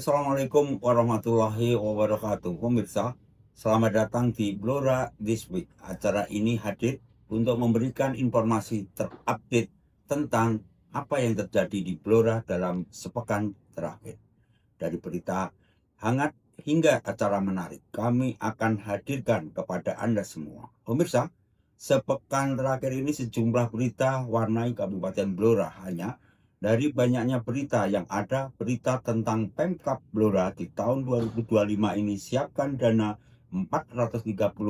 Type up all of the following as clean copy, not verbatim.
Assalamualaikum warahmatullahi wabarakatuh. Pemirsa, selamat datang di Blora This Week. Acara ini hadir untuk memberikan informasi terupdate tentang apa yang terjadi di Blora dalam sepekan terakhir. Dari berita hangat hingga acara menarik, kami akan hadirkan kepada Anda semua. Pemirsa, sepekan terakhir ini sejumlah berita warnai Kabupaten Blora. Hanya dari banyaknya berita yang ada, berita tentang Pemkab Blora di tahun 2025 ini siapkan dana 430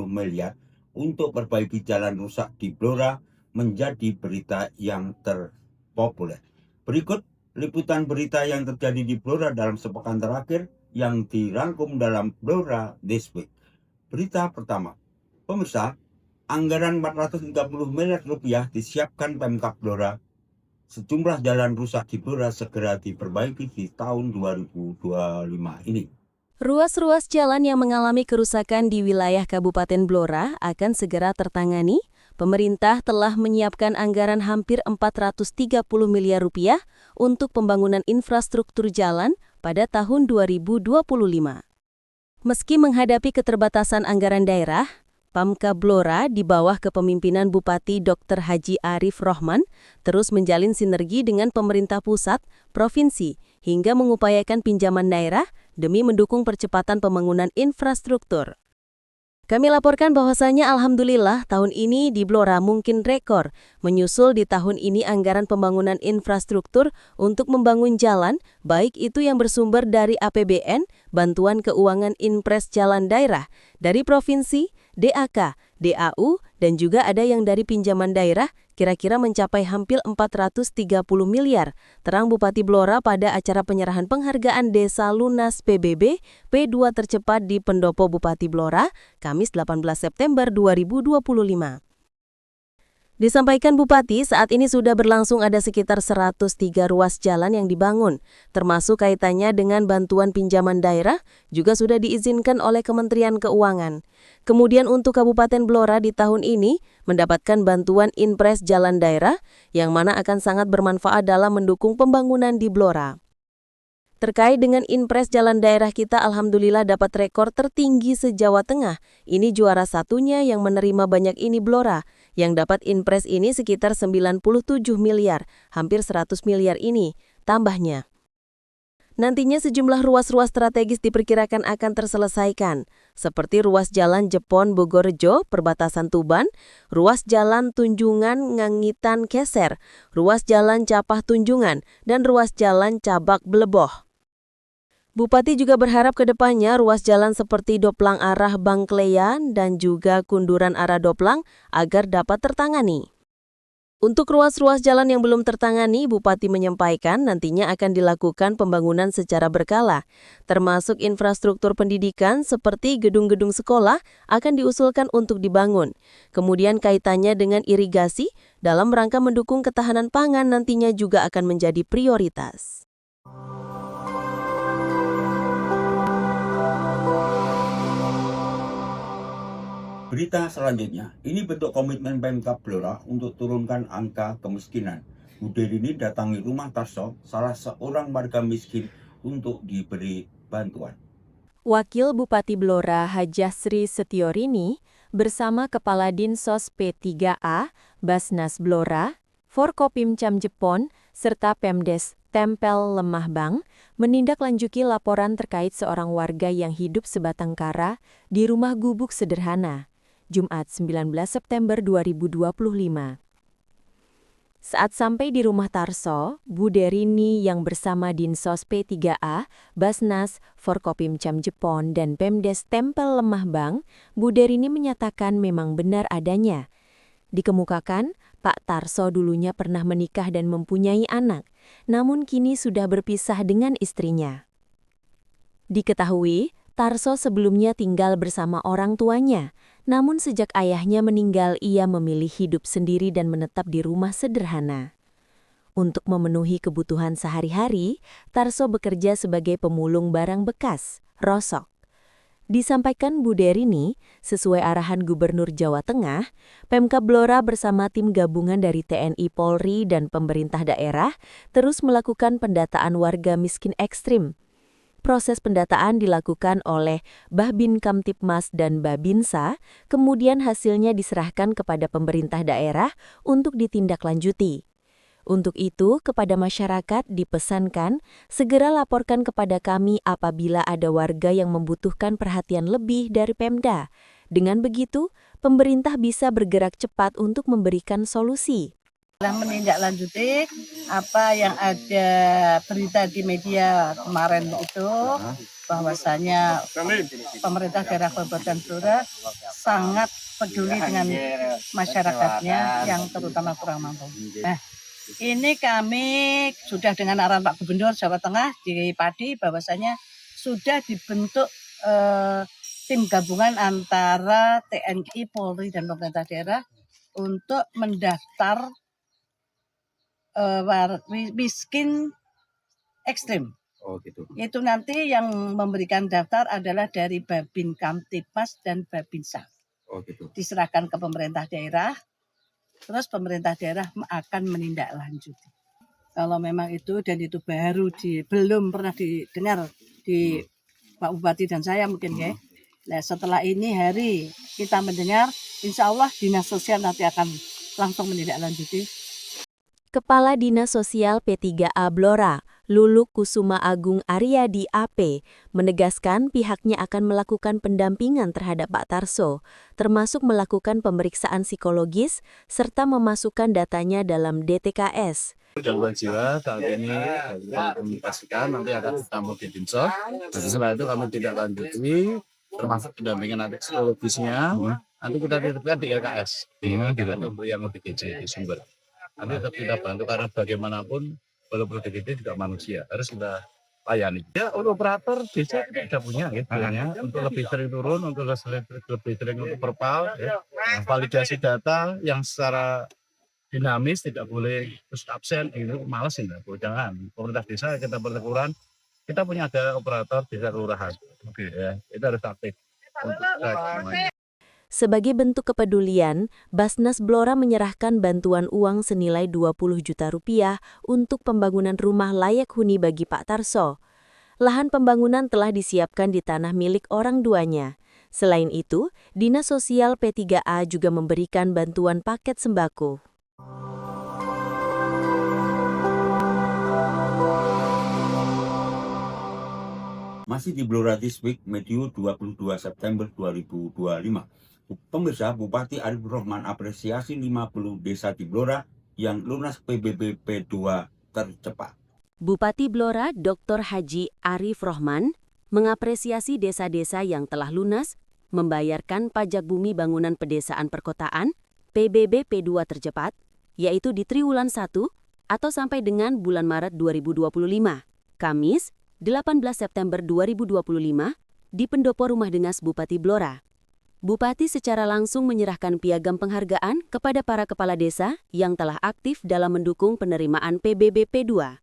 miliar untuk perbaiki jalan rusak di Blora menjadi berita yang terpopuler. Berikut liputan berita yang terjadi di Blora dalam sepekan terakhir yang dirangkum dalam Blora This Week. Berita pertama, pemirsa, anggaran 430 miliar rupiah disiapkan Pemkab Blora. Sejumlah jalan rusak di Blora segera diperbaiki di tahun 2025 ini. Ruas-ruas jalan yang mengalami kerusakan di wilayah Kabupaten Blora akan segera tertangani. Pemerintah telah menyiapkan anggaran hampir 430 miliar rupiah untuk pembangunan infrastruktur jalan pada tahun 2025. Meski menghadapi keterbatasan anggaran daerah, Pemkab Blora di bawah kepemimpinan Bupati Dr. Haji Arif Rohman terus menjalin sinergi dengan pemerintah pusat, provinsi, hingga mengupayakan pinjaman daerah demi mendukung percepatan pembangunan infrastruktur. Kami laporkan bahwasanya alhamdulillah tahun ini di Blora mungkin rekor, menyusul di tahun ini anggaran pembangunan infrastruktur untuk membangun jalan, baik itu yang bersumber dari APBN, bantuan keuangan Inpres Jalan Daerah, dari provinsi, DAK, DAU, dan juga ada yang dari pinjaman daerah, kira-kira mencapai hampir 430 miliar, terang Bupati Blora pada acara penyerahan penghargaan Desa Lunas PBB P2 tercepat di Pendopo Bupati Blora, Kamis 18 September 2025. Disampaikan Bupati, saat ini sudah berlangsung ada sekitar 103 ruas jalan yang dibangun, termasuk kaitannya dengan bantuan pinjaman daerah, juga sudah diizinkan oleh Kementerian Keuangan. Kemudian untuk Kabupaten Blora di tahun ini, mendapatkan bantuan Inpres Jalan Daerah, yang mana akan sangat bermanfaat dalam mendukung pembangunan di Blora. Terkait dengan Inpres Jalan Daerah kita alhamdulillah dapat rekor tertinggi se-Jawa Tengah. Ini juara satunya yang menerima banyak ini Blora. Yang dapat Inpres ini sekitar 97 miliar, hampir 100 miliar ini, tambahnya. Nantinya sejumlah ruas-ruas strategis diperkirakan akan terselesaikan, seperti ruas jalan Jepon Bogorjo, perbatasan Tuban, ruas jalan Tunjungan Ngangitan Keser, ruas jalan Capah Tunjungan, dan ruas jalan Cabak Bleboh. Bupati juga berharap ke depannya ruas jalan seperti Doplang arah Bangkleyan dan juga Kunduran arah Doplang agar dapat tertangani. Untuk ruas-ruas jalan yang belum tertangani, Bupati menyampaikan nantinya akan dilakukan pembangunan secara berkala, termasuk infrastruktur pendidikan seperti gedung-gedung sekolah akan diusulkan untuk dibangun. Kemudian kaitannya dengan irigasi dalam rangka mendukung ketahanan pangan nantinya juga akan menjadi prioritas. Berita selanjutnya, ini bentuk komitmen Pemkab Blora untuk turunkan angka kemiskinan. Bu Derini datangi rumah Tarso, salah seorang warga miskin, untuk diberi bantuan. Wakil Bupati Blora Hajasri Setiorini bersama Kepala Dinsos P3A, Basnas Blora, Forkopimcam Jepon, serta Pemdes Tempel Lemah Bang menindaklanjuti laporan terkait seorang warga yang hidup sebatang kara di rumah gubuk sederhana, Jumat 19 September 2025. Saat sampai di rumah Tarso, Bu Derini yang bersama Dinsos P3A, Basnas, Forkopimcam Jepon, dan Pemdes Tempel Lemah Bang, Bu Derini menyatakan memang benar adanya. Dikemukakan, Pak Tarso dulunya pernah menikah dan mempunyai anak, namun kini sudah berpisah dengan istrinya. Diketahui, Tarso sebelumnya tinggal bersama orang tuanya, namun sejak ayahnya meninggal ia memilih hidup sendiri dan menetap di rumah sederhana. Untuk memenuhi kebutuhan sehari-hari, Tarso bekerja sebagai pemulung barang bekas, rosok. Disampaikan Bu Derini, sesuai arahan Gubernur Jawa Tengah, Pemkab Blora bersama tim gabungan dari TNI Polri dan pemerintah daerah terus melakukan pendataan warga miskin ekstrim. Proses pendataan dilakukan oleh Babin Kamtipmas dan Babinsa, kemudian hasilnya diserahkan kepada pemerintah daerah untuk ditindaklanjuti. Untuk itu, kepada masyarakat dipesankan segera laporkan kepada kami apabila ada warga yang membutuhkan perhatian lebih dari Pemda. Dengan begitu, pemerintah bisa bergerak cepat untuk memberikan solusi. Menindaklanjuti apa yang ada berita di media kemarin itu, bahwasanya pemerintah daerah Kabupaten Blora sangat peduli dengan masyarakatnya yang terutama kurang mampu. Nah, ini kami sudah dengan arahan Pak Gubernur Jawa Tengah di Padi bahwasanya sudah dibentuk tim gabungan antara TNI, Polri, dan pemerintah daerah untuk mendaftar miskin ekstrim. Oh gitu. Itu nanti yang memberikan daftar adalah dari Babin Kamtipmas dan Babinsa. Oh gitu. Diserahkan ke pemerintah daerah, terus pemerintah daerah akan menindaklanjuti. Kalau memang itu dan itu baru belum pernah didengar di Pak Bupati dan saya mungkin ya. Nah, setelah ini hari kita mendengar, insya Allah Dinas Sosial nanti akan langsung menindaklanjuti. Kepala Dinas Sosial P3A Blora, Luluk Kusuma Agung Aryadi AP, menegaskan pihaknya akan melakukan pendampingan terhadap Pak Tarso, termasuk melakukan pemeriksaan psikologis serta memasukkan datanya dalam DTKS. Gangguan jiwa saat ini kami komunikasikan nanti akan ditambah di Dinsos. Setelah itu kami tidak lanjuti, termasuk pendampingan nanti psikologisnya. Nanti kita titipkan di LKS, untuk yang lebih kecil di Sumber. Nanti tetap kita bantu karena bagaimanapun walaupun DGD juga manusia harus kita layani. Ya untuk operator desa kita sudah punya gitu ya, untuk lebih sering turun, untuk lebih sering untuk perpal, ya. Validasi data yang secara dinamis tidak boleh terus absen, itu males ya, jangan. Pemerintah desa kita pertemuan, kita punya ada operator desa kelurahan, ya, itu harus aktif untuk semuanya. Sebagai bentuk kepedulian, Basnas Blora menyerahkan bantuan uang senilai 20 juta rupiah untuk pembangunan rumah layak huni bagi Pak Tarso. Lahan pembangunan telah disiapkan di tanah milik orang tuanya. Selain itu, Dinas Sosial P3A juga memberikan bantuan paket sembako. Masih di Blora This Week, Medio 22 September 2025. Pemirsa, Bupati Arif Rohman apresiasi 50 desa di Blora yang lunas PBB P2 tercepat. Bupati Blora Dr. Haji Arif Rohman mengapresiasi desa-desa yang telah lunas membayarkan pajak bumi bangunan pedesaan perkotaan PBB P2 tercepat, yaitu di triwulan 1 atau sampai dengan bulan Maret 2025. Kamis, 18 September 2025, di Pendopo Rumah Dinas Bupati Blora. Bupati secara langsung menyerahkan piagam penghargaan kepada para kepala desa yang telah aktif dalam mendukung penerimaan PBB P2.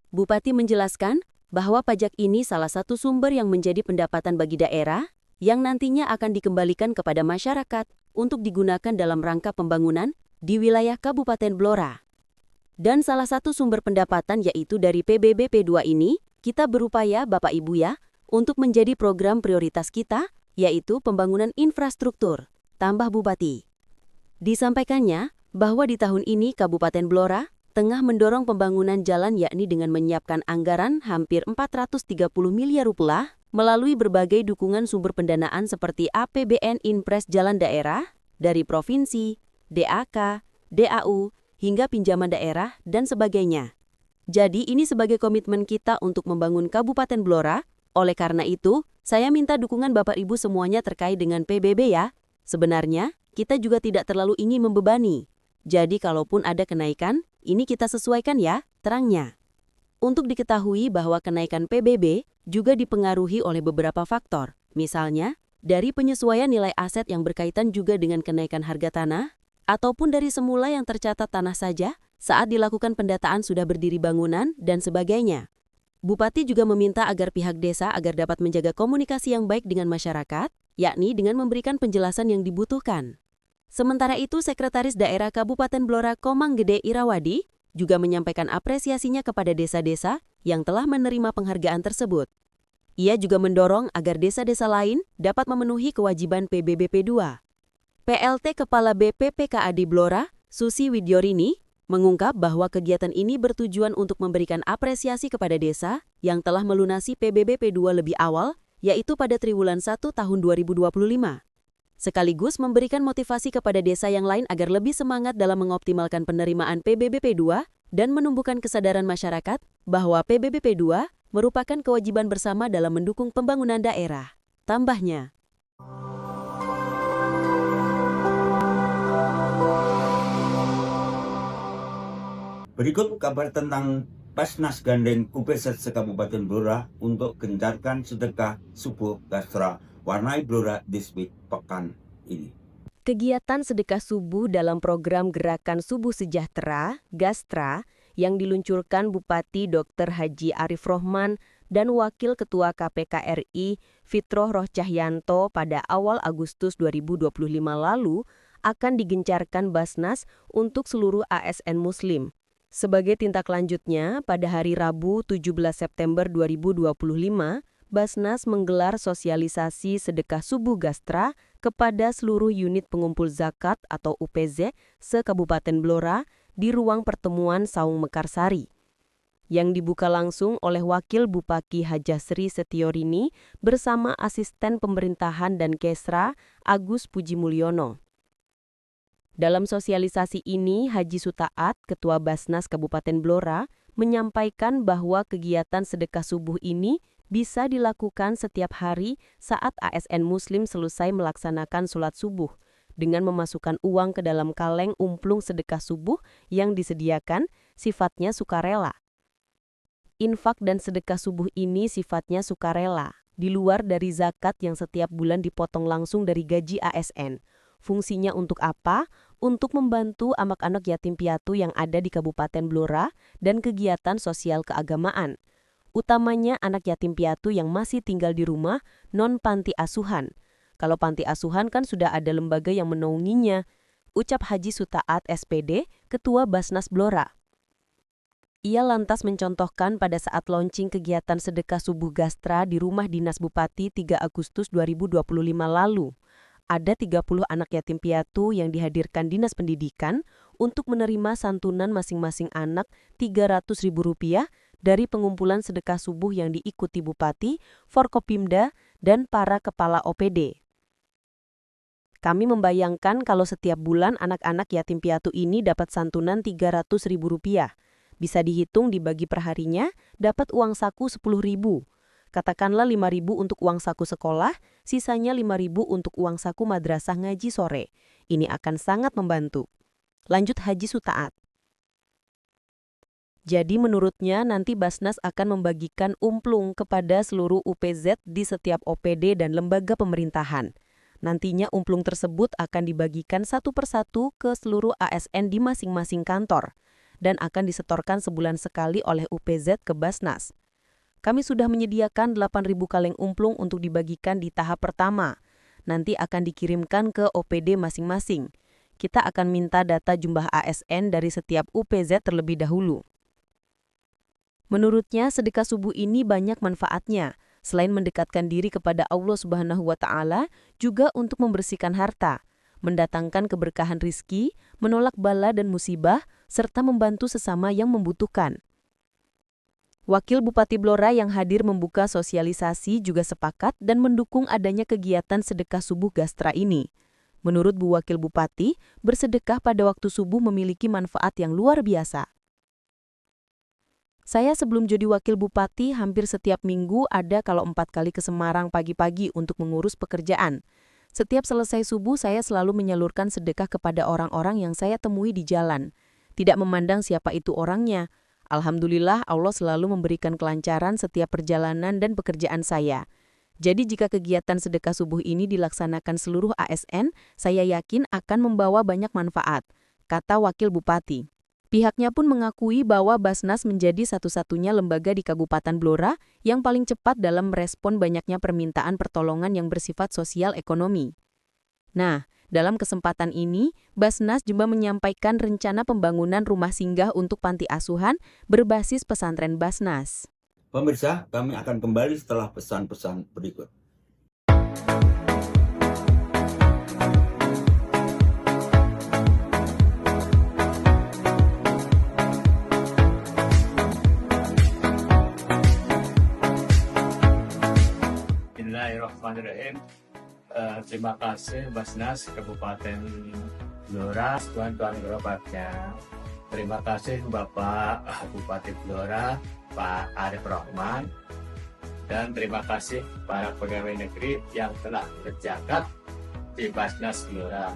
Bupati menjelaskan bahwa pajak ini salah satu sumber yang menjadi pendapatan bagi daerah yang nantinya akan dikembalikan kepada masyarakat untuk digunakan dalam rangka pembangunan di wilayah Kabupaten Blora. Dan salah satu sumber pendapatan yaitu dari PBB P2 ini, kita berupaya Bapak Ibu ya, untuk menjadi program prioritas kita, yaitu pembangunan infrastruktur, tambah Bupati. Disampaikannya bahwa di tahun ini Kabupaten Blora tengah mendorong pembangunan jalan yakni dengan menyiapkan anggaran hampir 430 miliar rupiah melalui berbagai dukungan sumber pendanaan seperti APBN Inpres Jalan Daerah, dari Provinsi, DAK, DAU, hingga pinjaman daerah, dan sebagainya. Jadi ini sebagai komitmen kita untuk membangun Kabupaten Blora. Oleh karena itu, saya minta dukungan Bapak Ibu semuanya terkait dengan PBB ya. Sebenarnya, kita juga tidak terlalu ingin membebani. Jadi kalaupun ada kenaikan, ini kita sesuaikan ya, terangnya. Untuk diketahui bahwa kenaikan PBB juga dipengaruhi oleh beberapa faktor. Misalnya, dari penyesuaian nilai aset yang berkaitan juga dengan kenaikan harga tanah, ataupun dari semula yang tercatat tanah saja saat dilakukan pendataan sudah berdiri bangunan, dan sebagainya. Bupati juga meminta agar pihak desa agar dapat menjaga komunikasi yang baik dengan masyarakat, yakni dengan memberikan penjelasan yang dibutuhkan. Sementara itu, Sekretaris Daerah Kabupaten Blora Komang Gede Irawadi juga menyampaikan apresiasinya kepada desa-desa yang telah menerima penghargaan tersebut. Ia juga mendorong agar desa-desa lain dapat memenuhi kewajiban PBBP 2. PLT Kepala BPPKAD Blora, Susi Widyorini, mengungkap bahwa kegiatan ini bertujuan untuk memberikan apresiasi kepada desa yang telah melunasi PBBP 2 lebih awal, yaitu pada triwulan 1 tahun 2025. Sekaligus memberikan motivasi kepada desa yang lain agar lebih semangat dalam mengoptimalkan penerimaan PBBP 2 dan menumbuhkan kesadaran masyarakat bahwa PBBP 2 merupakan kewajiban bersama dalam mendukung pembangunan daerah. Tambahnya, Berikut kabar tentang Basnas gandeng UPZ se-Kabupaten Blora untuk gencarkan sedekah subuh gastra warnai Blora Distrik pekan ini. kegiatan sedekah subuh dalam program Gerakan Subuh Sejahtera, Gastra, yang diluncurkan Bupati Dr. Haji Arif Rohman dan Wakil Ketua KPK RI Fitroh Roh Cahyanto pada awal Agustus 2025 lalu akan digencarkan Basnas untuk seluruh ASN Muslim. Sebagai tindak lanjutnya, pada hari Rabu 17 September 2025, Basnas menggelar sosialisasi sedekah subuh gastra kepada seluruh unit pengumpul zakat atau UPZ se-Kabupaten Blora di ruang pertemuan Saung Mekarsari, yang dibuka langsung oleh Wakil Bupati Hajasri Setiorini bersama Asisten Pemerintahan dan Kesra Agus Puji Mulyono. Dalam sosialisasi ini, Haji Sutaat, Ketua Basnas Kabupaten Blora, menyampaikan bahwa kegiatan sedekah subuh ini bisa dilakukan setiap hari saat ASN Muslim selesai melaksanakan sholat subuh, dengan memasukkan uang ke dalam kaleng umplung sedekah subuh yang disediakan, sifatnya sukarela. Infak dan sedekah subuh ini sifatnya sukarela, di luar dari zakat yang setiap bulan dipotong langsung dari gaji ASN. Fungsinya untuk apa? Untuk membantu anak-anak yatim piatu yang ada di Kabupaten Blora dan kegiatan sosial keagamaan. Utamanya anak yatim piatu yang masih tinggal di rumah non-panti asuhan. Kalau panti asuhan kan sudah ada lembaga yang menaunginya, ucap Haji Sutaat SPD, Ketua Basnas Blora. Ia lantas mencontohkan pada saat launching kegiatan sedekah subuh gastra di rumah dinas Bupati 3 Agustus 2025 lalu. Ada 30 anak yatim piatu yang dihadirkan Dinas Pendidikan untuk menerima santunan masing-masing anak Rp300.000 dari pengumpulan sedekah subuh yang diikuti Bupati, Forkopimda, dan para kepala OPD. Kami membayangkan kalau setiap bulan anak-anak yatim piatu ini dapat santunan Rp300.000. Bisa dihitung dibagi perharinya, dapat uang saku Rp10.000. Katakanlah Rp5.000 untuk uang saku sekolah, sisanya Rp5.000 untuk uang saku madrasah ngaji sore. Ini akan sangat membantu. Lanjut Haji Sutaat. Jadi menurutnya nanti Basnas akan membagikan umplung kepada seluruh UPZ di setiap OPD dan lembaga pemerintahan. Nantinya umplung tersebut akan dibagikan satu persatu ke seluruh ASN di masing-masing kantor dan akan disetorkan sebulan sekali oleh UPZ ke Basnas. Kami sudah menyediakan 8.000 kaleng umplung untuk dibagikan di tahap pertama. Nanti akan dikirimkan ke OPD masing-masing. Kita akan minta data jumlah ASN dari setiap UPZ terlebih dahulu. Menurutnya, sedekah subuh ini banyak manfaatnya. Selain mendekatkan diri kepada Allah Subhanahu wa Ta'ala, juga untuk membersihkan harta, mendatangkan keberkahan rizki, menolak bala dan musibah, serta membantu sesama yang membutuhkan. Wakil Bupati Blora yang hadir membuka sosialisasi juga sepakat dan mendukung adanya kegiatan sedekah subuh gastra ini. Menurut Bu Wakil Bupati, bersedekah pada waktu subuh memiliki manfaat yang luar biasa. Saya sebelum jadi Wakil Bupati hampir setiap minggu ada kalau 4 kali ke Semarang pagi-pagi untuk mengurus pekerjaan. Setiap selesai subuh saya selalu menyalurkan sedekah kepada orang-orang yang saya temui di jalan. Tidak memandang siapa itu orangnya. Alhamdulillah Allah selalu memberikan kelancaran setiap perjalanan dan pekerjaan saya. Jadi jika kegiatan sedekah subuh ini dilaksanakan seluruh ASN, saya yakin akan membawa banyak manfaat, kata Wakil Bupati. Pihaknya pun mengakui bahwa Basnas menjadi satu-satunya lembaga di Kabupaten Blora yang paling cepat dalam merespon banyaknya permintaan pertolongan yang bersifat sosial ekonomi. Nah, dalam kesempatan ini, Basnas juga menyampaikan rencana pembangunan rumah singgah untuk panti asuhan berbasis pesantren Basnas. Pemirsa, kami akan kembali setelah pesan-pesan berikut. Bismillahirrahmanirrahim. Terima kasih Basnas Kabupaten Blora, tuan-tuan gerobaknya. Terima kasih Bapak Bupati Blora, Pak Arif Rahman, dan terima kasih para pegawai negeri yang telah berjagat di Basnas Blora.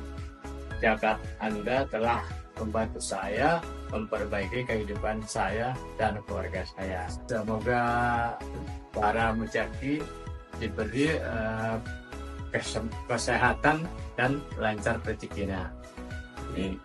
Jagat Anda telah membantu saya memperbaiki kehidupan saya dan keluarga saya. Semoga para mujaki diberi kesehatan dan lancar rezekinya. Amin.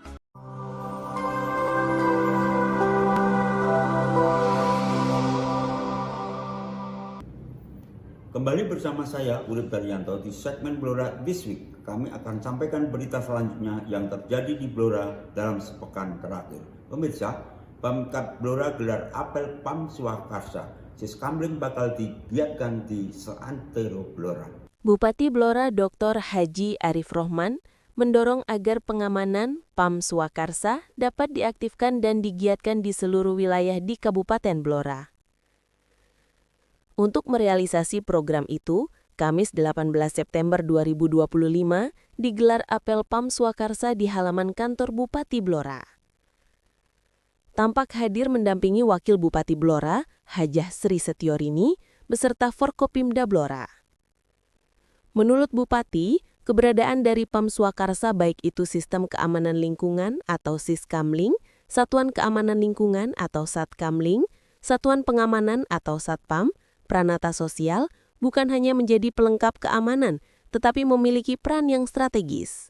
Kembali bersama saya Urip Daryanto di segmen Blora This Week. Kami akan sampaikan berita selanjutnya yang terjadi di Blora dalam sepekan terakhir. Pemirsa, Pemkab Blora gelar apel PAM Swakarsa. Siskamling bakal digiatkan di seantero Blora. Bupati Blora Dr. Haji Arif Rahman mendorong agar pengamanan PAM Swakarsa dapat diaktifkan dan digiatkan di seluruh wilayah di Kabupaten Blora. Untuk merealisasi program itu, Kamis 18 September 2025 digelar apel PAM Swakarsa di halaman kantor Bupati Blora. Tampak hadir mendampingi Wakil Bupati Blora, Hajah Sri Setiorini, beserta Forkopimda Blora. Menurut Bupati, keberadaan dari PAM Swakarsa baik itu Sistem Keamanan Lingkungan atau Siskamling, Satuan Keamanan Lingkungan atau Satkamling, Satuan Pengamanan atau Satpam, Pranata Sosial, bukan hanya menjadi pelengkap keamanan, tetapi memiliki peran yang strategis.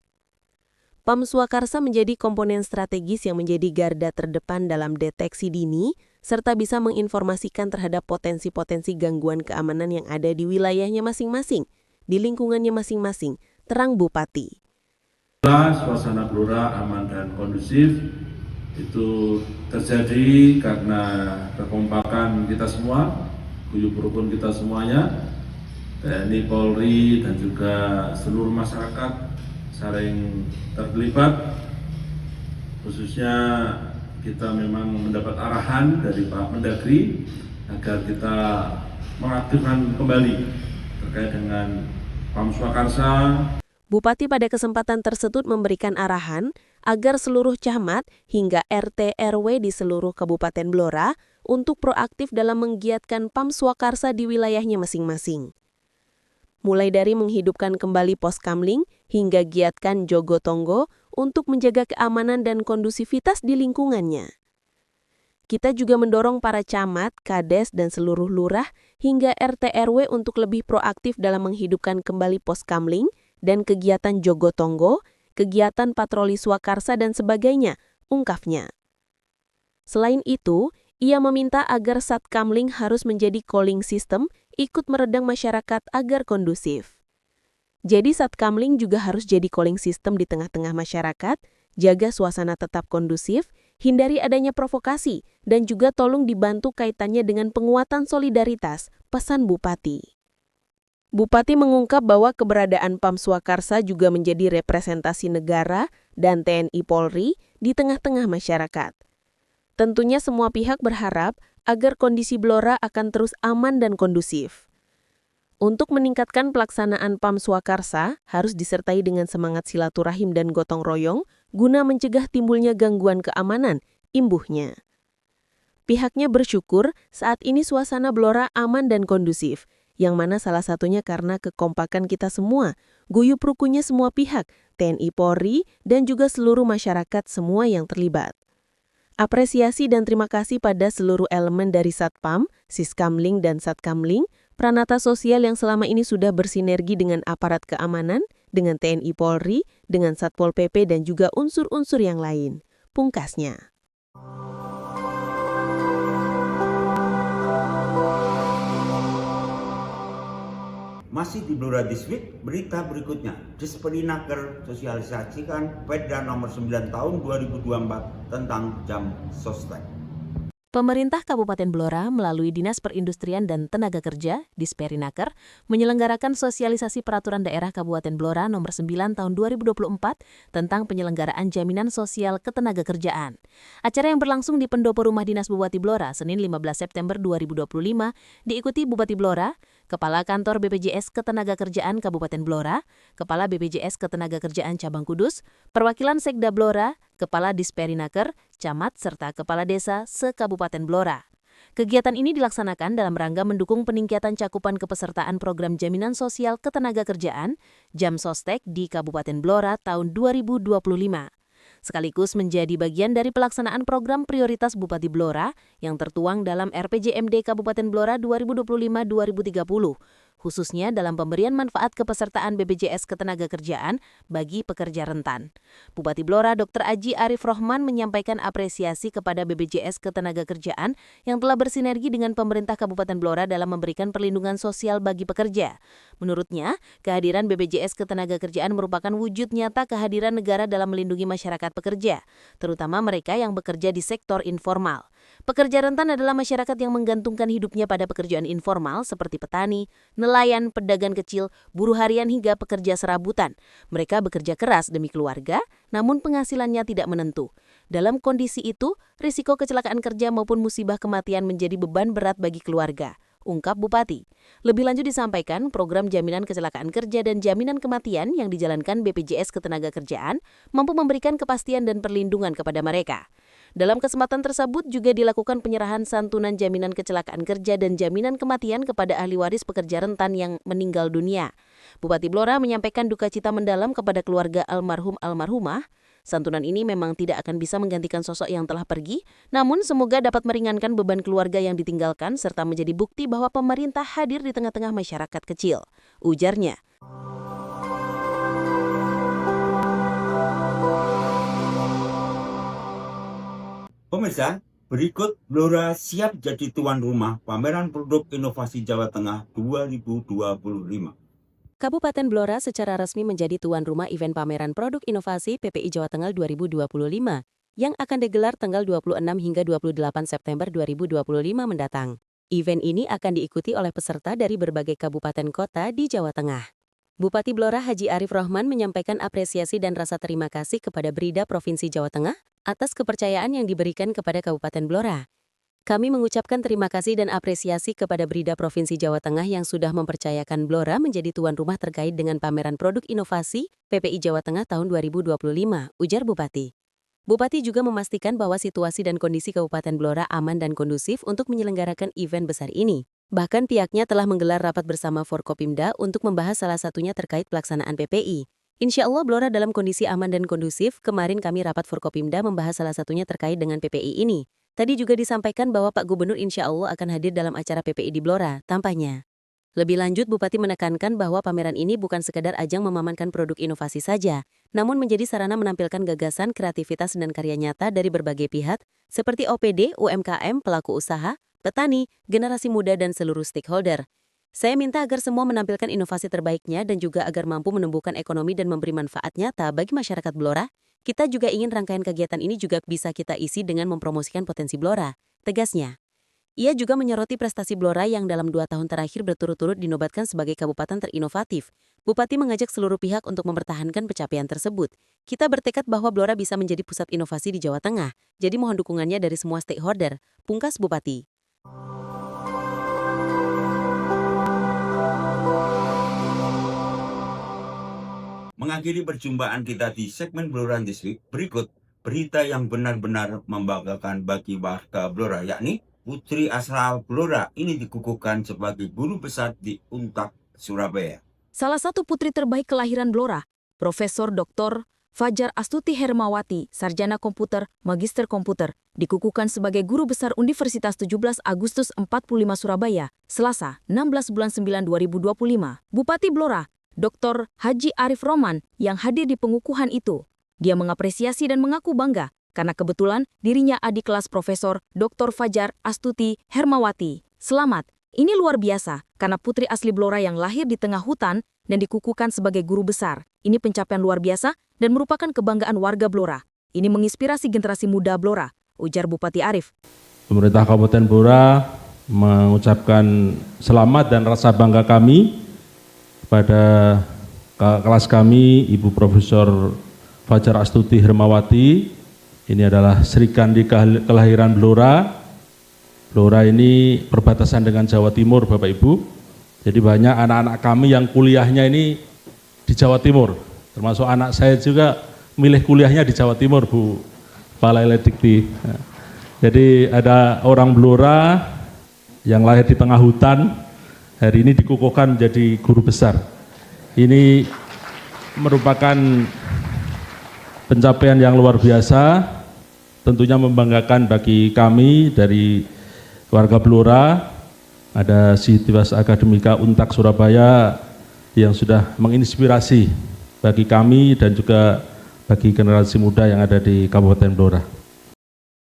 PAM Swakarsa menjadi komponen strategis yang menjadi garda terdepan dalam deteksi dini, serta bisa menginformasikan terhadap potensi-potensi gangguan keamanan yang ada di wilayahnya masing-masing, di lingkungannya masing-masing, terang Bupati. Suasana Blora aman dan kondusif itu terjadi karena kekompakan kita semua, guyub rukun kita semuanya, TNI, Polri, dan juga seluruh masyarakat saling terlibat. Khususnya kita memang mendapat arahan dari Pak Mendagri agar kita mengaktifkan kembali terkait dengan PAM Swakarsa. Bupati pada kesempatan tersebut memberikan arahan agar seluruh camat hingga RT RW di seluruh Kabupaten Blora untuk proaktif dalam menggiatkan PAM Swakarsa di wilayahnya masing-masing. Mulai dari menghidupkan kembali pos kamling hingga giatkan Jogo Tonggo untuk menjaga keamanan dan kondusivitas di lingkungannya. Kita juga mendorong para camat, kades, dan seluruh lurah hingga RT RW untuk lebih proaktif dalam menghidupkan kembali pos kamling dan kegiatan Jogo Tonggo, kegiatan patroli Swakarsa, dan sebagainya, ungkapnya. Selain itu, ia meminta agar Satkamling harus menjadi calling system ikut meredam masyarakat agar kondusif. Jadi Satkamling juga harus jadi calling system di tengah-tengah masyarakat, jaga suasana tetap kondusif, hindari adanya provokasi, dan juga tolong dibantu kaitannya dengan penguatan solidaritas, pesan Bupati. Bupati mengungkap bahwa keberadaan PAM Swakarsa juga menjadi representasi negara dan TNI Polri di tengah-tengah masyarakat. Tentunya semua pihak berharap agar kondisi Blora akan terus aman dan kondusif. Untuk meningkatkan pelaksanaan PAM Swakarsa harus disertai dengan semangat silaturahim dan gotong royong guna mencegah timbulnya gangguan keamanan, imbuhnya. Pihaknya bersyukur saat ini suasana Blora aman dan kondusif, yang mana salah satunya karena kekompakan kita semua, guyub rukunnya semua pihak, TNI Polri, dan juga seluruh masyarakat semua yang terlibat. Apresiasi dan terima kasih pada seluruh elemen dari Satpam, Siskamling, dan Satkamling, Pranata Sosial yang selama ini sudah bersinergi dengan aparat keamanan, dengan TNI Polri, dengan Satpol PP, dan juga unsur-unsur yang lain. Pungkasnya. Masih di Blora This Week, berita berikutnya. Disperinaker sosialisasikan Perda nomor 9 tahun 2024 tentang jam sostek. Pemerintah Kabupaten Blora melalui Dinas Perindustrian dan Tenaga Kerja, Disperinaker, menyelenggarakan sosialisasi Peraturan Daerah Kabupaten Blora Nomor 9 Tahun 2024 tentang penyelenggaraan jaminan sosial ketenagakerjaan. Acara yang berlangsung di Pendopo Rumah Dinas Bupati Blora, Senin 15 September 2025, diikuti Bupati Blora, Kepala Kantor BPJS Ketenagakerjaan Kabupaten Blora, Kepala BPJS Ketenagakerjaan Cabang Kudus, perwakilan Sekda Blora, Kepala Disperinaker, Camat, serta Kepala Desa se-Kabupaten Blora. Kegiatan ini dilaksanakan dalam rangka mendukung peningkatan cakupan kepesertaan program jaminan sosial ketenagakerjaan Jamsostek di Kabupaten Blora tahun 2025. Sekaligus menjadi bagian dari pelaksanaan program prioritas Bupati Blora yang tertuang dalam RPJMD Kabupaten Blora 2025-2030, khususnya dalam pemberian manfaat kepesertaan BPJS Ketenagakerjaan bagi pekerja rentan. Bupati Blora Dr. Haji Arif Rohman menyampaikan apresiasi kepada BPJS Ketenagakerjaan yang telah bersinergi dengan pemerintah Kabupaten Blora dalam memberikan perlindungan sosial bagi pekerja. Menurutnya, kehadiran BPJS Ketenagakerjaan merupakan wujud nyata kehadiran negara dalam melindungi masyarakat pekerja, terutama mereka yang bekerja di sektor informal. Pekerja rentan adalah masyarakat yang menggantungkan hidupnya pada pekerjaan informal seperti petani, nelayan, pedagang kecil, buruh harian hingga pekerja serabutan. Mereka bekerja keras demi keluarga, namun penghasilannya tidak menentu. Dalam kondisi itu, risiko kecelakaan kerja maupun musibah kematian menjadi beban berat bagi keluarga, ungkap Bupati. Lebih lanjut disampaikan, program jaminan kecelakaan kerja dan jaminan kematian yang dijalankan BPJS Ketenagakerjaan mampu memberikan kepastian dan perlindungan kepada mereka. Dalam kesempatan tersebut juga dilakukan penyerahan santunan jaminan kecelakaan kerja dan jaminan kematian kepada ahli waris pekerja rentan yang meninggal dunia. Bupati Blora menyampaikan duka cita mendalam kepada keluarga almarhum-almarhumah. Santunan ini memang tidak akan bisa menggantikan sosok yang telah pergi, namun semoga dapat meringankan beban keluarga yang ditinggalkan serta menjadi bukti bahwa pemerintah hadir di tengah-tengah masyarakat kecil, ujarnya. Pemirsa, berikut Blora siap jadi tuan rumah Pameran Produk Inovasi Jawa Tengah 2025. Kabupaten Blora secara resmi menjadi tuan rumah event Pameran Produk Inovasi PPI Jawa Tengah 2025 yang akan digelar tanggal 26 hingga 28 September 2025 mendatang. Event ini akan diikuti oleh peserta dari berbagai kabupaten kota di Jawa Tengah. Bupati Blora Haji Arif Rohman menyampaikan apresiasi dan rasa terima kasih kepada Brida Provinsi Jawa Tengah atas kepercayaan yang diberikan kepada Kabupaten Blora. Kami mengucapkan terima kasih dan apresiasi kepada Brida Provinsi Jawa Tengah yang sudah mempercayakan Blora menjadi tuan rumah terkait dengan Pameran Produk Inovasi PPI Jawa Tengah tahun 2025, ujar Bupati. Bupati juga memastikan bahwa situasi dan kondisi Kabupaten Blora aman dan kondusif untuk menyelenggarakan event besar ini. Bahkan pihaknya telah menggelar rapat bersama Forkopimda untuk membahas salah satunya terkait pelaksanaan PPI. Insya Allah Blora dalam kondisi aman dan kondusif. Kemarin kami rapat Forkopimda membahas salah satunya terkait dengan PPI ini. Tadi juga disampaikan bahwa Pak Gubernur insya Allah akan hadir dalam acara PPI di Blora, tampaknya. Lebih lanjut, Bupati menekankan bahwa pameran ini bukan sekadar ajang memamerkan produk inovasi saja, namun menjadi sarana menampilkan gagasan, kreativitas, dan karya nyata dari berbagai pihak, seperti OPD, UMKM, pelaku usaha, petani, generasi muda, dan seluruh stakeholder. Saya minta agar semua menampilkan inovasi terbaiknya dan juga agar mampu menumbuhkan ekonomi dan memberi manfaat nyata bagi masyarakat Blora. Kita juga ingin rangkaian kegiatan ini juga bisa kita isi dengan mempromosikan potensi Blora, tegasnya. Ia juga menyoroti prestasi Blora yang dalam 2 tahun terakhir berturut-turut dinobatkan sebagai kabupaten terinovatif. Bupati mengajak seluruh pihak untuk mempertahankan pencapaian tersebut. Kita bertekad bahwa Blora bisa menjadi pusat inovasi di Jawa Tengah, jadi mohon dukungannya dari semua stakeholder, pungkas Bupati. Mengakhiri perjumpaan kita di segmen Blora This Week, berikut berita yang benar-benar membanggakan bagi warga Blora, yakni putri asal Blora ini dikukuhkan sebagai guru besar di Untak, Surabaya. Salah satu putri terbaik kelahiran Blora, Profesor Dr. Fajar Astuti Hermawati, Sarjana Komputer, Magister Komputer, dikukuhkan sebagai guru besar Universitas 17 Agustus 45 Surabaya, Selasa, 16 bulan 9 2025. Bupati Blora, Dr. Haji Arif Rohman, yang hadir di pengukuhan itu. Dia mengapresiasi dan mengaku bangga karena kebetulan dirinya adik kelas Profesor Dr. Fajar Astuti Hermawati. Selamat, ini luar biasa karena putri asli Blora yang lahir di tengah hutan dan dikukuhkan sebagai guru besar. Ini pencapaian luar biasa dan merupakan kebanggaan warga Blora. Ini menginspirasi generasi muda Blora, ujar Bupati Arif. pemerintah Kabupaten Blora mengucapkan selamat dan rasa bangga kami kepada kelas kami, Ibu Profesor Fajar Astuti Hermawati. Ini adalah Sri Kandi kelahiran Blora. Blora ini perbatasan dengan Jawa Timur, Bapak Ibu. Jadi banyak anak-anak kami yang kuliahnya ini di Jawa Timur, termasuk anak saya juga milih kuliahnya di Jawa Timur, Bu Kepala Dikti. Jadi ada orang Blora yang lahir di tengah hutan, hari ini dikukuhkan menjadi guru besar. Ini merupakan pencapaian yang luar biasa, tentunya membanggakan bagi kami dari warga Blora. Ada Sivitas Akademika Untak Surabaya yang sudah menginspirasi bagi kami dan juga bagi generasi muda yang ada di Kabupaten Blora.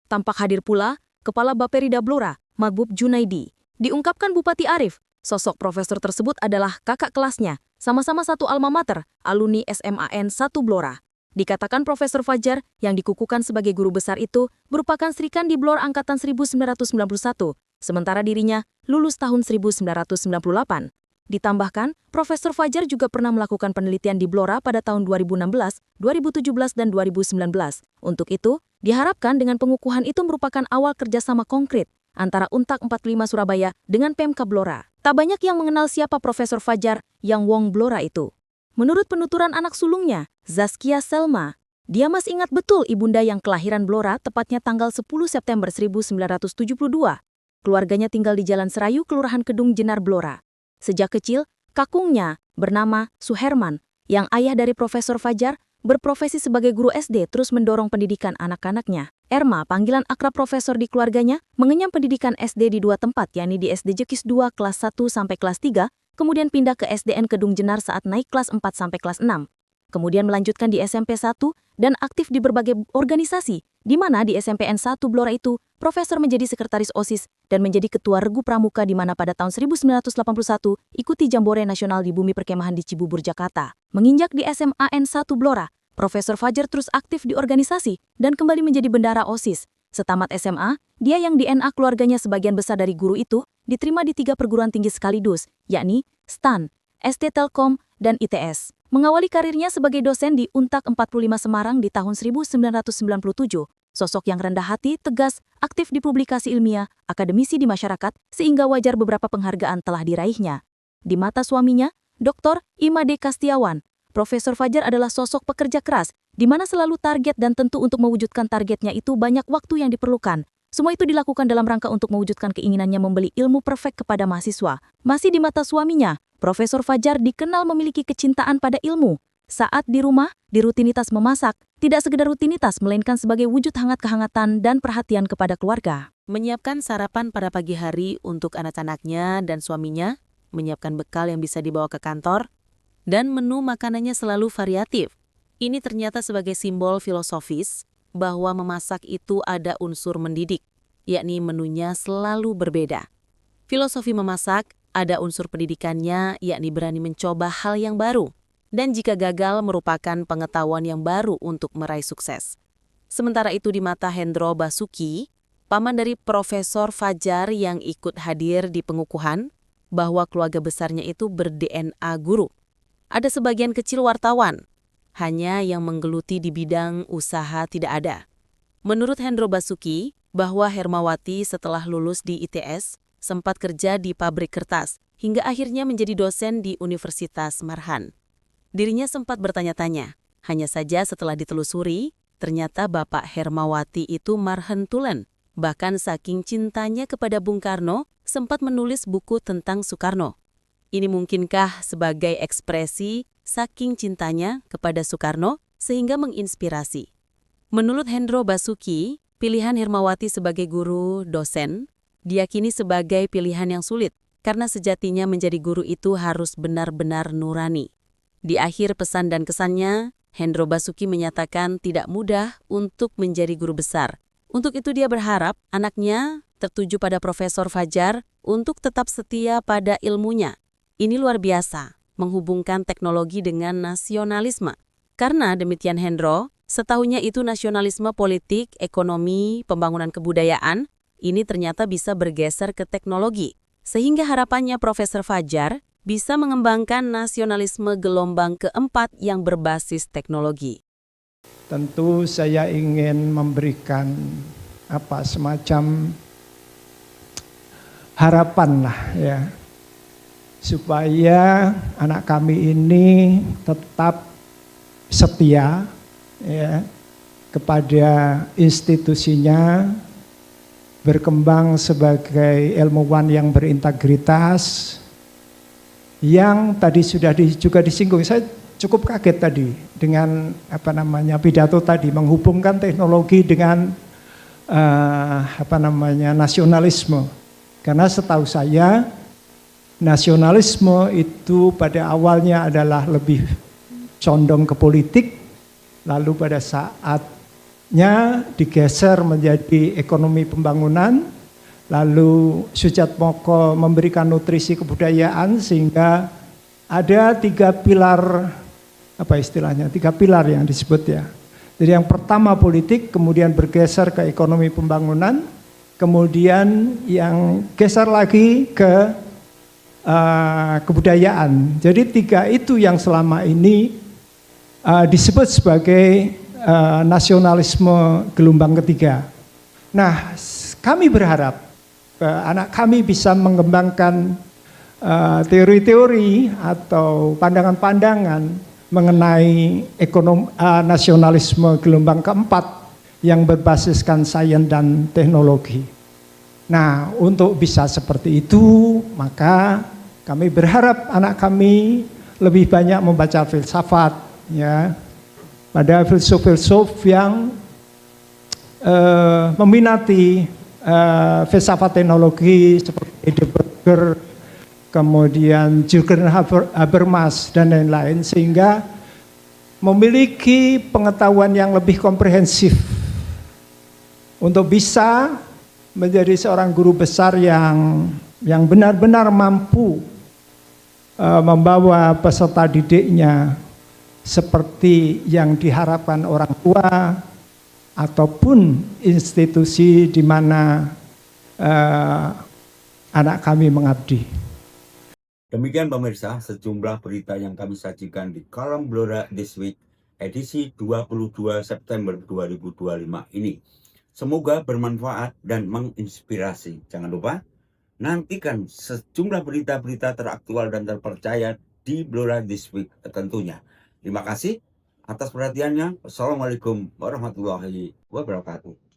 Tampak hadir pula Kepala Bapperida Blora, Magbub Junaidi. Diungkapkan Bupati Arief, sosok profesor tersebut adalah kakak kelasnya, sama-sama satu alma mater, alumni SMAN 1 Blora. Dikatakan Profesor Fajar yang dikukuhkan sebagai guru besar itu merupakan Sri Kandi Blora angkatan 1991, sementara dirinya lulus tahun 1998. Ditambahkan, Profesor Fajar juga pernah melakukan penelitian di Blora pada tahun 2016, 2017, dan 2019. Untuk itu, diharapkan dengan pengukuhan itu merupakan awal kerjasama konkret antara Untak 45 Surabaya dengan Pemkab Blora. Tak banyak yang mengenal siapa Profesor Fajar yang Wong Blora itu. Menurut penuturan anak sulungnya, Zaskia Selma, dia masih ingat betul ibunda yang kelahiran Blora tepatnya tanggal 10 September 1972. Keluarganya tinggal di Jalan Serayu, Kelurahan Kedung Jenar, Blora. Sejak kecil, kakungnya bernama Suherman, yang ayah dari Profesor Fajar, berprofesi sebagai guru SD terus mendorong pendidikan anak-anaknya. Erma, panggilan akrab profesor di keluarganya, mengenyam pendidikan SD di dua tempat, yakni di SD Jekis 2 kelas 1 sampai kelas 3, kemudian pindah ke SDN Kedung Jenar saat naik kelas 4 sampai kelas 6. Kemudian melanjutkan di SMP 1 dan aktif di berbagai organisasi, di mana di SMPN 1 Blora itu, Profesor menjadi sekretaris OSIS dan menjadi ketua Regu Pramuka di mana pada tahun 1981 ikuti Jambore Nasional di Bumi Perkemahan di Cibubur, Jakarta. Menginjak di SMAN 1 Blora, Profesor Fajar terus aktif di organisasi dan kembali menjadi bendara OSIS. Setamat SMA, dia yang DNA keluarganya sebagian besar dari guru itu, diterima di 3 perguruan tinggi sekaligus, yakni STAN, ST Telkom, dan ITS. Mengawali karirnya sebagai dosen di Untak 45 Semarang di tahun 1997, sosok yang rendah hati, tegas, aktif di publikasi ilmiah, akademisi di masyarakat, sehingga wajar beberapa penghargaan telah diraihnya. Di mata suaminya, Dr. Imade Kastiawan, Profesor Fajar adalah sosok pekerja keras, di mana selalu target dan tentu untuk mewujudkan targetnya itu banyak waktu yang diperlukan. Semua itu dilakukan dalam rangka untuk mewujudkan keinginannya membeli ilmu perfect kepada mahasiswa. Masih di mata suaminya, Profesor Fajar dikenal memiliki kecintaan pada ilmu. Saat di rumah, di rutinitas memasak, tidak sekedar rutinitas melainkan sebagai wujud hangat kehangatan dan perhatian kepada keluarga. Menyiapkan sarapan pada pagi hari untuk anak-anaknya dan suaminya, menyiapkan bekal yang bisa dibawa ke kantor, dan menu makanannya selalu variatif. Ini ternyata sebagai simbol filosofis bahwa memasak itu ada unsur mendidik, yakni menunya selalu berbeda. Filosofi memasak ada unsur pendidikannya, yakni berani mencoba hal yang baru, dan jika gagal merupakan pengetahuan yang baru untuk meraih sukses. Sementara itu di mata Hendro Basuki, paman dari Profesor Fajar yang ikut hadir di pengukuhan, bahwa keluarga besarnya itu ber-DNA guru. Ada sebagian kecil wartawan, hanya yang menggeluti di bidang usaha tidak ada. Menurut Hendro Basuki, bahwa Hermawati setelah lulus di ITS, sempat kerja di pabrik kertas, hingga akhirnya menjadi dosen di Universitas Marhan. Dirinya sempat bertanya-tanya, hanya saja setelah ditelusuri, ternyata Bapak Hermawati itu Marhan Tulen. Bahkan saking cintanya kepada Bung Karno, sempat menulis buku tentang Soekarno. Ini mungkinkah sebagai ekspresi saking cintanya kepada Soekarno sehingga menginspirasi? Menurut Hendro Basuki, pilihan Hermawati sebagai guru dosen diyakini sebagai pilihan yang sulit karena sejatinya menjadi guru itu harus benar-benar nurani. Di akhir pesan dan kesannya, Hendro Basuki menyatakan tidak mudah untuk menjadi guru besar. Untuk itu dia berharap anaknya tertuju pada Profesor Fajar untuk tetap setia pada ilmunya. Ini luar biasa, menghubungkan teknologi dengan nasionalisme. Karena demikian Hendro, setahunya itu nasionalisme politik, ekonomi, pembangunan kebudayaan, ini ternyata bisa bergeser ke teknologi. Sehingga harapannya Profesor Fajar bisa mengembangkan nasionalisme gelombang keempat yang berbasis teknologi. Tentu saya ingin memberikan semacam harapan lah ya, supaya anak kami ini tetap setia ya kepada institusinya, berkembang sebagai ilmuwan yang berintegritas, yang tadi sudah juga disinggung. Saya cukup kaget tadi dengan pidato tadi menghubungkan teknologi dengan nasionalisme. Karena setahu saya nasionalisme itu pada awalnya adalah lebih condong ke politik, lalu pada saatnya digeser menjadi ekonomi pembangunan, lalu Sujatmoko memberikan nutrisi kebudayaan sehingga ada tiga pilar yang disebut ya. Jadi yang pertama politik, kemudian bergeser ke ekonomi pembangunan, kemudian yang geser lagi ke kebudayaan. Jadi tiga itu yang selama ini disebut sebagai nasionalisme gelombang ketiga. Nah, kami berharap anak kami bisa mengembangkan teori-teori atau pandangan-pandangan mengenai nasionalisme gelombang keempat yang berbasiskan sains dan teknologi. Nah, untuk bisa seperti itu, maka kami berharap anak kami lebih banyak membaca filsafat, ya, pada filsuf-filsuf yang meminati filsafat teknologi seperti Heidegger, kemudian Jürgen Habermas dan lain-lain, sehingga memiliki pengetahuan yang lebih komprehensif untuk bisa menjadi seorang guru besar yang benar-benar mampu membawa peserta didiknya seperti yang diharapkan orang tua ataupun institusi di mana anak kami mengabdi. Demikian pemirsa, sejumlah berita yang kami sajikan di kolom Blora This Week edisi 22 September 2025 ini. Semoga bermanfaat dan menginspirasi. Jangan lupa nantikan sejumlah berita-berita teraktual dan terpercaya di Blora This Week tentunya. Terima kasih atas perhatiannya. Wassalamualaikum warahmatullahi wabarakatuh.